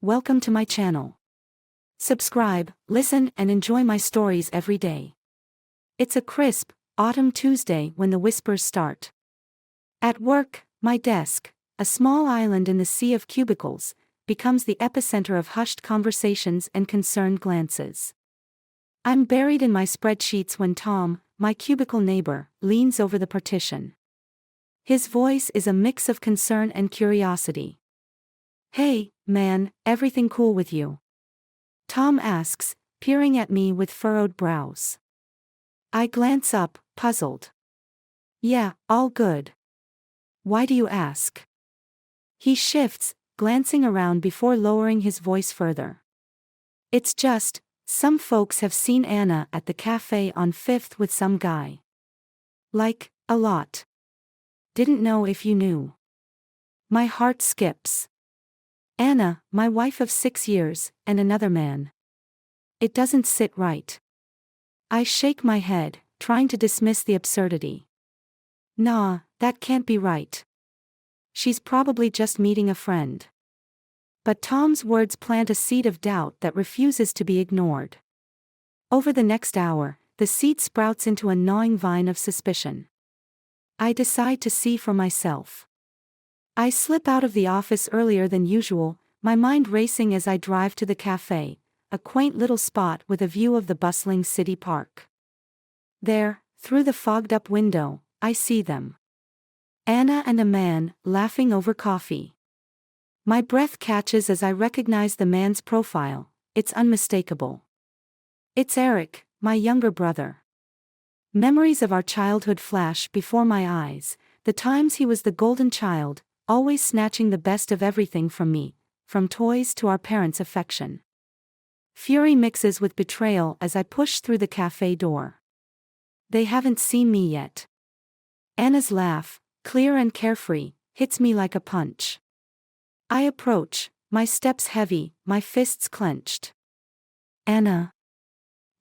Welcome to my channel. Subscribe, listen, and enjoy my stories every day. It's a crisp, autumn Tuesday when the whispers start. At work, my desk, a small island in the sea of cubicles, becomes the epicenter of hushed conversations and concerned glances. I'm buried in my spreadsheets when Tom, my cubicle neighbor, leans over the partition. His voice is a mix of concern and curiosity. "Hey, man, everything cool with you?" Tom asks, peering at me with furrowed brows. I glance up, puzzled. "Yeah, all good. Why do you ask?" He shifts, glancing around before lowering his voice further. "It's just, some folks have seen Anna at the café on 5th with some guy. Like, a lot. Didn't know if you knew." My heart skips. Anna, my wife of 6 years, and another man. It doesn't sit right. I shake my head, trying to dismiss the absurdity. "Nah, that can't be right. She's probably just meeting a friend." But Tom's words plant a seed of doubt that refuses to be ignored. Over the next hour, the seed sprouts into a gnawing vine of suspicion. I decide to see for myself. I slip out of the office earlier than usual, my mind racing as I drive to the café, a quaint little spot with a view of the bustling city park. There, through the fogged-up window, I see them. Anna and a man, laughing over coffee. My breath catches as I recognize the man's profile. It's unmistakable. It's Eric, my younger brother. Memories of our childhood flash before my eyes, the times he was the golden child, always snatching the best of everything from me, from toys to our parents' affection. Fury mixes with betrayal as I push through the cafe door. They haven't seen me yet. Anna's laugh, clear and carefree, hits me like a punch. I approach, my steps heavy, my fists clenched. "Anna."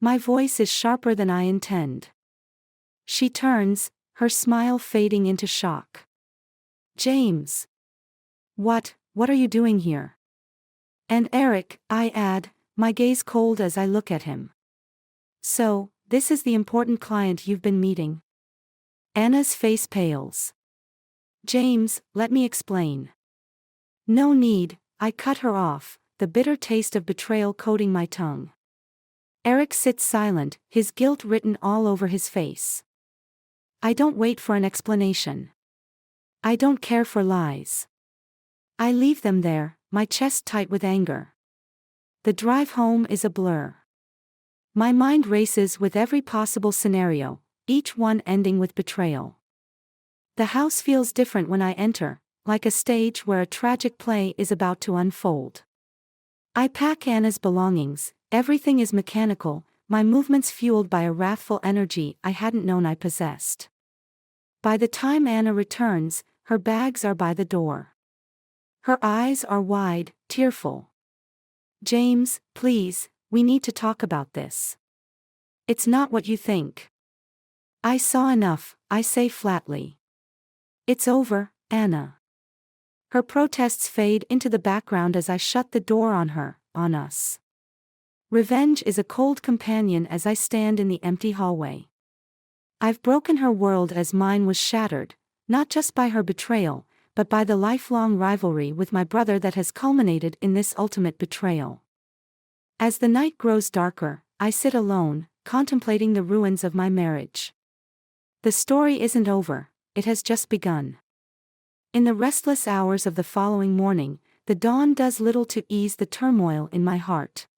My voice is sharper than I intend. She turns, her smile fading into shock. "James. What are you doing here?" "And Eric," I add, my gaze cold as I look at him. "So, this is the important client you've been meeting?" Anna's face pales. "James, let me explain." "No need," I cut her off, the bitter taste of betrayal coating my tongue. Eric sits silent, his guilt written all over his face. I don't wait for an explanation. I don't care for lies. I leave them there, my chest tight with anger. The drive home is a blur. My mind races with every possible scenario, each one ending with betrayal. The house feels different when I enter, like a stage where a tragic play is about to unfold. I pack Anna's belongings, everything is mechanical, my movements fueled by a wrathful energy I hadn't known I possessed. By the time Anna returns, her bags are by the door. Her eyes are wide, tearful. "James, please, we need to talk about this. It's not what you think." "I saw enough," I say flatly. "It's over, Anna." Her protests fade into the background as I shut the door on her, on us. Revenge is a cold companion as I stand in the empty hallway. I've broken her world as mine was shattered, not just by her betrayal, but by the lifelong rivalry with my brother that has culminated in this ultimate betrayal. As the night grows darker, I sit alone, contemplating the ruins of my marriage. The story isn't over, it has just begun. In the restless hours of the following morning, the dawn does little to ease the turmoil in my heart.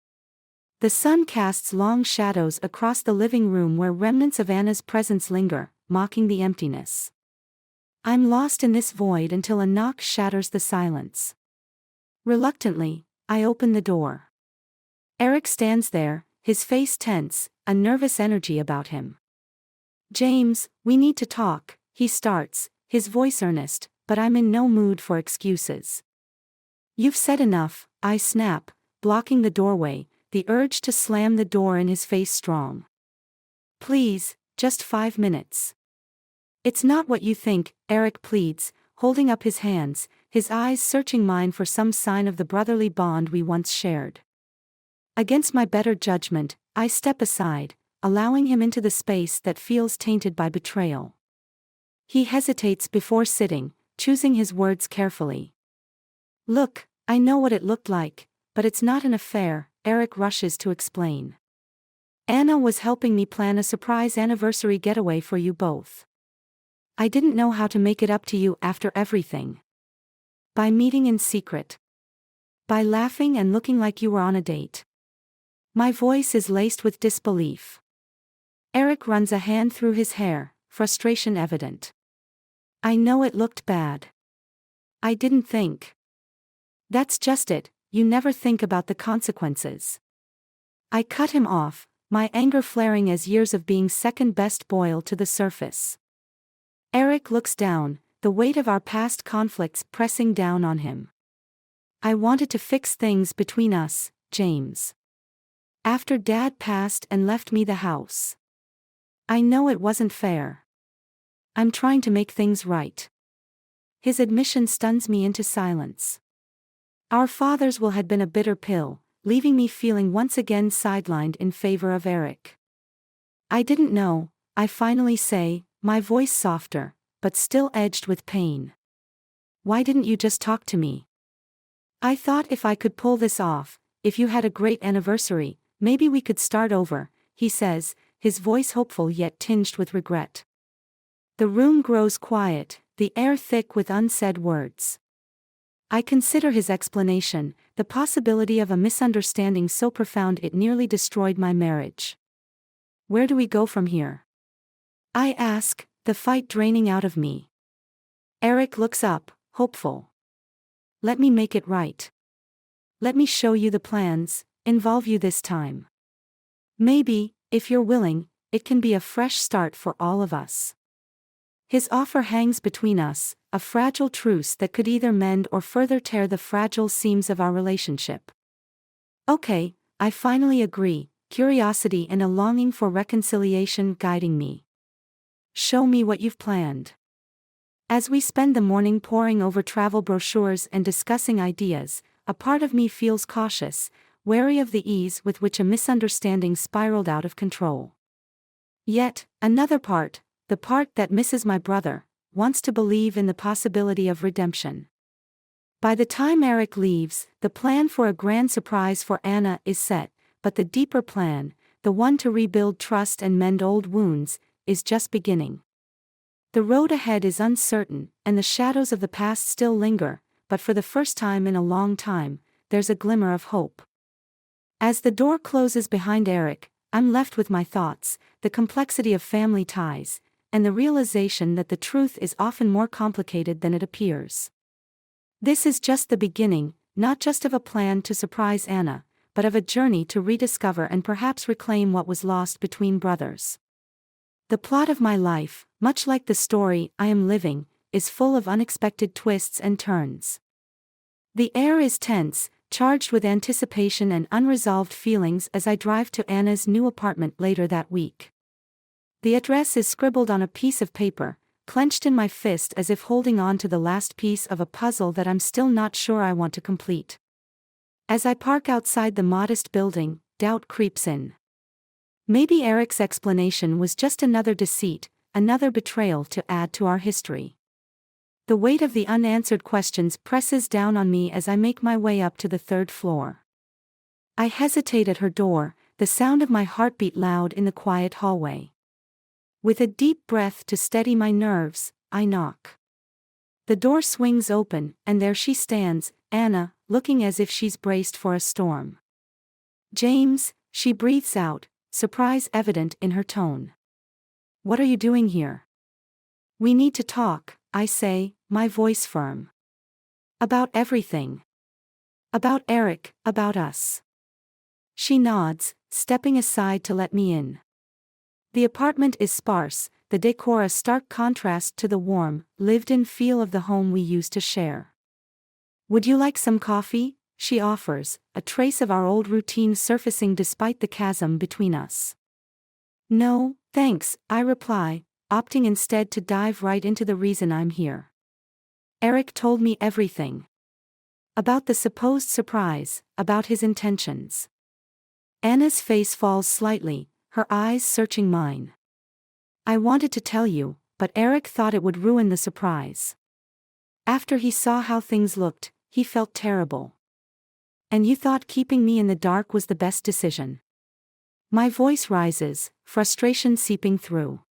The sun casts long shadows across the living room where remnants of Anna's presence linger, mocking the emptiness. I'm lost in this void until a knock shatters the silence. Reluctantly, I open the door. Eric stands there, his face tense, a nervous energy about him. "James, we need to talk," he starts, his voice earnest, but I'm in no mood for excuses. "You've said enough," I snap, blocking the doorway, the urge to slam the door in his face strong. "Please, just 5 minutes." "It's not what you think," Eric pleads, holding up his hands, his eyes searching mine for some sign of the brotherly bond we once shared. Against my better judgment, I step aside, allowing him into the space that feels tainted by betrayal. He hesitates before sitting, choosing his words carefully. "Look, I know what it looked like, but it's not an affair," Eric rushes to explain. "Anna was helping me plan a surprise anniversary getaway for you both. I didn't know how to make it up to you after everything. By meeting in secret. By laughing and looking like you were on a date." My voice is laced with disbelief. Eric runs a hand through his hair, frustration evident. "I know it looked bad. I didn't think." "That's just it, you never think about the consequences." I cut him off, my anger flaring as years of being second best boil to the surface. Eric looks down, the weight of our past conflicts pressing down on him. "I wanted to fix things between us, James. After Dad passed and left me the house. I know it wasn't fair. I'm trying to make things right." His admission stuns me into silence. Our father's will had been a bitter pill, leaving me feeling once again sidelined in favor of Eric. "I didn't know," I finally say, my voice softer, but still edged with pain. "Why didn't you just talk to me? I thought if I could pull this off, if you had a great anniversary, maybe we could start over," he says, his voice hopeful yet tinged with regret. The room grows quiet, the air thick with unsaid words. I consider his explanation, the possibility of a misunderstanding so profound it nearly destroyed my marriage. "Where do we go from here?" I ask, the fight draining out of me. Eric looks up, hopeful. "Let me make it right. Let me show you the plans, involve you this time. Maybe, if you're willing, it can be a fresh start for all of us." His offer hangs between us, a fragile truce that could either mend or further tear the fragile seams of our relationship. "Okay," I finally agree, curiosity and a longing for reconciliation guiding me. "Show me what you've planned." As we spend the morning poring over travel brochures and discussing ideas, a part of me feels cautious, wary of the ease with which a misunderstanding spiraled out of control. Yet, another part, the part that misses my brother, wants to believe in the possibility of redemption. By the time Eric leaves, the plan for a grand surprise for Anna is set, but the deeper plan, the one to rebuild trust and mend old wounds, is just beginning. The road ahead is uncertain, and the shadows of the past still linger, but for the first time in a long time, there's a glimmer of hope. As the door closes behind Eric, I'm left with my thoughts, the complexity of family ties, and the realization that the truth is often more complicated than it appears. This is just the beginning, not just of a plan to surprise Anna, but of a journey to rediscover and perhaps reclaim what was lost between brothers. The plot of my life, much like the story I am living, is full of unexpected twists and turns. The air is tense, charged with anticipation and unresolved feelings as I drive to Anna's new apartment later that week. The address is scribbled on a piece of paper, clenched in my fist as if holding on to the last piece of a puzzle that I'm still not sure I want to complete. As I park outside the modest building, doubt creeps in. Maybe Eric's explanation was just another deceit, another betrayal to add to our history. The weight of the unanswered questions presses down on me as I make my way up to the third floor. I hesitate at her door, the sound of my heartbeat loud in the quiet hallway. With a deep breath to steady my nerves, I knock. The door swings open, and there she stands, Anna, looking as if she's braced for a storm. "James," she breathes out, surprise evident in her tone. "What are you doing here?" "We need to talk," I say, my voice firm. "About everything. About Eric, about us." She nods, stepping aside to let me in. The apartment is sparse, the decor a stark contrast to the warm, lived-in feel of the home we used to share. "Would you like some coffee?" she offers, a trace of our old routine surfacing despite the chasm between us. "No, thanks," I reply, opting instead to dive right into the reason I'm here. Eric told me everything. About the supposed surprise, about his intentions. Anna's face falls slightly, her eyes searching mine. I wanted to tell you, but Eric thought it would ruin the surprise. After he saw how things looked, he felt terrible. And you thought keeping me in the dark was the best decision. My voice rises, frustration seeping through.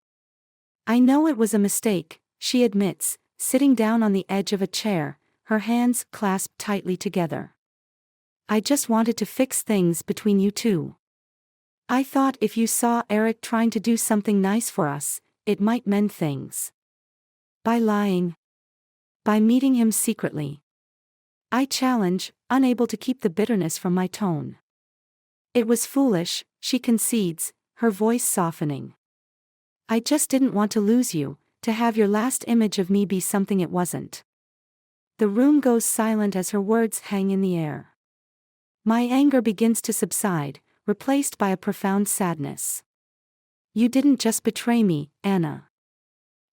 I know it was a mistake, she admits, sitting down on the edge of a chair, her hands clasped tightly together. I just wanted to fix things between you two. I thought if you saw Eric trying to do something nice for us, it might mend things. By lying. By meeting him secretly. I challenge, unable to keep the bitterness from my tone. It was foolish, she concedes, her voice softening. I just didn't want to lose you, to have your last image of me be something it wasn't. The room goes silent as her words hang in the air. My anger begins to subside, replaced by a profound sadness. You didn't just betray me, Anna.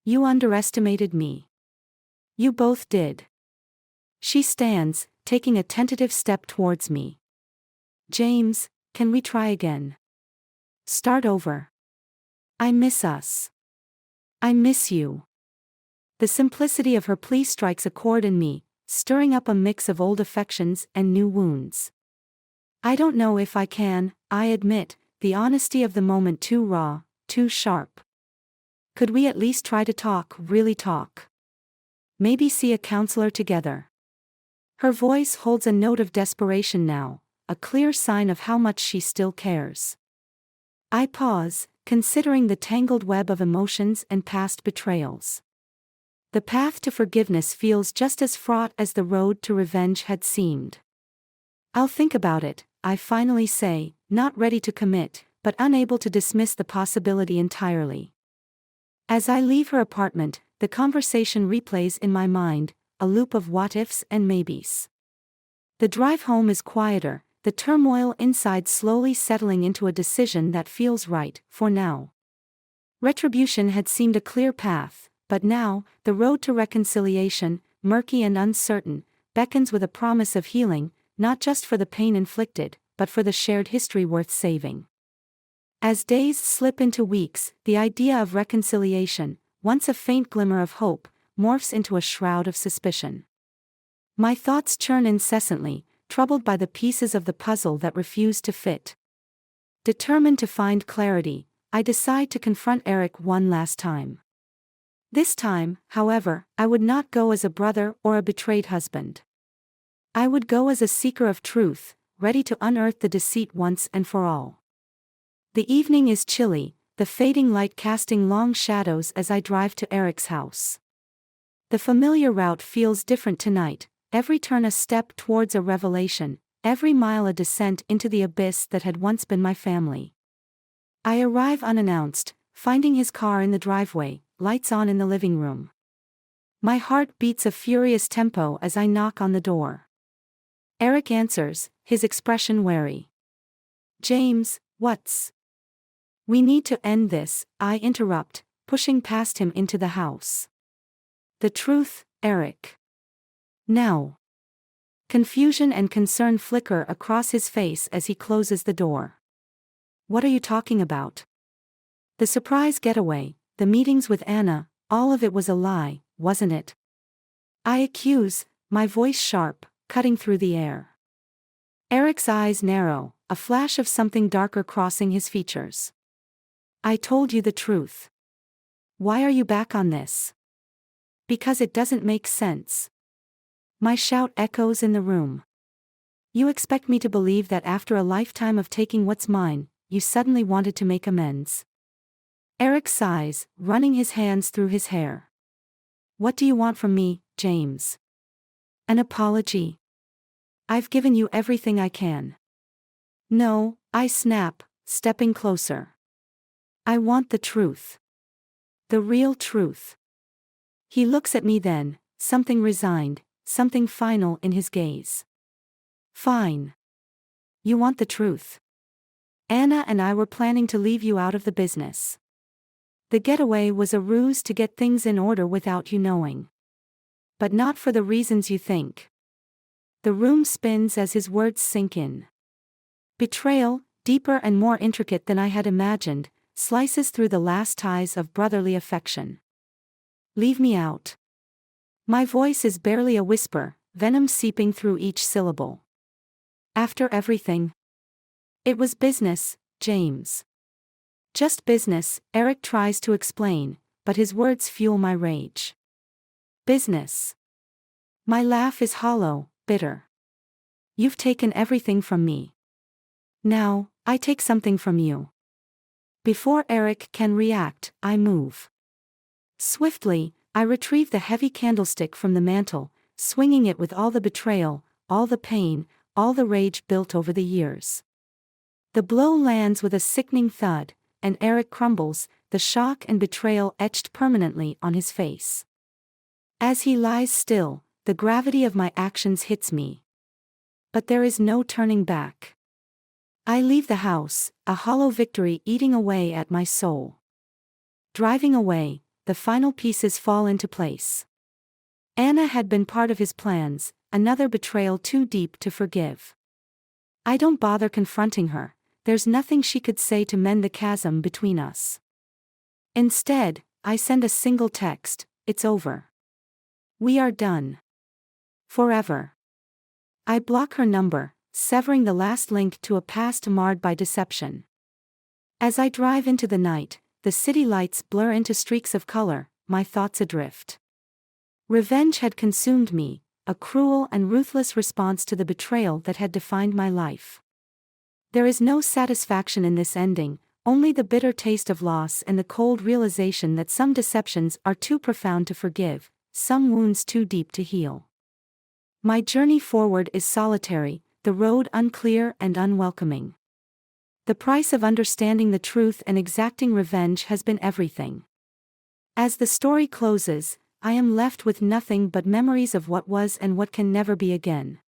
You underestimated me. You both did. She stands, taking a tentative step towards me. James, can we try again? Start over. I miss us. I miss you. The simplicity of her plea strikes a chord in me, stirring up a mix of old affections and new wounds. I don't know if I can, I admit, the honesty of the moment too raw, too sharp. Could we at least try to talk, really talk? Maybe see a counselor together. Her voice holds a note of desperation now, a clear sign of how much she still cares. I pause, considering the tangled web of emotions and past betrayals. The path to forgiveness feels just as fraught as the road to revenge had seemed. I'll think about it, I finally say, not ready to commit, but unable to dismiss the possibility entirely. As I leave her apartment, the conversation replays in my mind, a loop of what-ifs and maybes. The drive home is quieter, the turmoil inside slowly settling into a decision that feels right, for now. Retribution had seemed a clear path, but now, the road to reconciliation, murky and uncertain, beckons with a promise of healing, not just for the pain inflicted, but for the shared history worth saving. As days slip into weeks, the idea of reconciliation, once a faint glimmer of hope, morphs into a shroud of suspicion. My thoughts churn incessantly, troubled by the pieces of the puzzle that refuse to fit. Determined to find clarity, I decide to confront Eric one last time. This time, however, I would not go as a brother or a betrayed husband. I would go as a seeker of truth, ready to unearth the deceit once and for all. The evening is chilly, the fading light casting long shadows as I drive to Eric's house. The familiar route feels different tonight, every turn a step towards a revelation, every mile a descent into the abyss that had once been my family. I arrive unannounced, finding his car in the driveway, lights on in the living room. My heart beats a furious tempo as I knock on the door. Eric answers, his expression wary. James, what's... We need to end this, I interrupt, pushing past him into the house. The truth, Eric. Now. Confusion and concern flicker across his face as he closes the door. What are you talking about? The surprise getaway, the meetings with Anna, all of it was a lie, wasn't it? I accuse, my voice sharp, cutting through the air. Eric's eyes narrow, a flash of something darker crossing his features. I told you the truth. Why are you back on this? Because it doesn't make sense. My shout echoes in the room. You expect me to believe that after a lifetime of taking what's mine, you suddenly wanted to make amends? Eric sighs, running his hands through his hair. What do you want from me, James? An apology? I've given you everything I can. No, I snap, stepping closer. I want the truth. The real truth. He looks at me then, something resigned, something final in his gaze. Fine. You want the truth. Anna and I were planning to leave you out of the business. The getaway was a ruse to get things in order without you knowing. But not for the reasons you think. The room spins as his words sink in. Betrayal, deeper and more intricate than I had imagined, slices through the last ties of brotherly affection. Leave me out. My voice is barely a whisper, venom seeping through each syllable. After everything. It was business, James. Just business, Eric tries to explain, but his words fuel my rage. Business. My laugh is hollow, bitter. You've taken everything from me. Now, I take something from you. Before Eric can react, I move. Swiftly, I retrieve the heavy candlestick from the mantel, swinging it with all the betrayal, all the pain, all the rage built over the years. The blow lands with a sickening thud, and Eric crumbles, the shock and betrayal etched permanently on his face. As he lies still, the gravity of my actions hits me. But there is no turning back. I leave the house, a hollow victory eating away at my soul. Driving away, the final pieces fall into place. Anna had been part of his plans, another betrayal too deep to forgive. I don't bother confronting her, there's nothing she could say to mend the chasm between us. Instead, I send a single text, it's over. We are done. Forever. I block her number, severing the last link to a past marred by deception. As I drive into the night, the city lights blur into streaks of color, my thoughts adrift. Revenge had consumed me, a cruel and ruthless response to the betrayal that had defined my life. There is no satisfaction in this ending, only the bitter taste of loss and the cold realization that some deceptions are too profound to forgive, some wounds too deep to heal. My journey forward is solitary, the road unclear and unwelcoming. The price of understanding the truth and exacting revenge has been everything. As the story closes, I am left with nothing but memories of what was and what can never be again.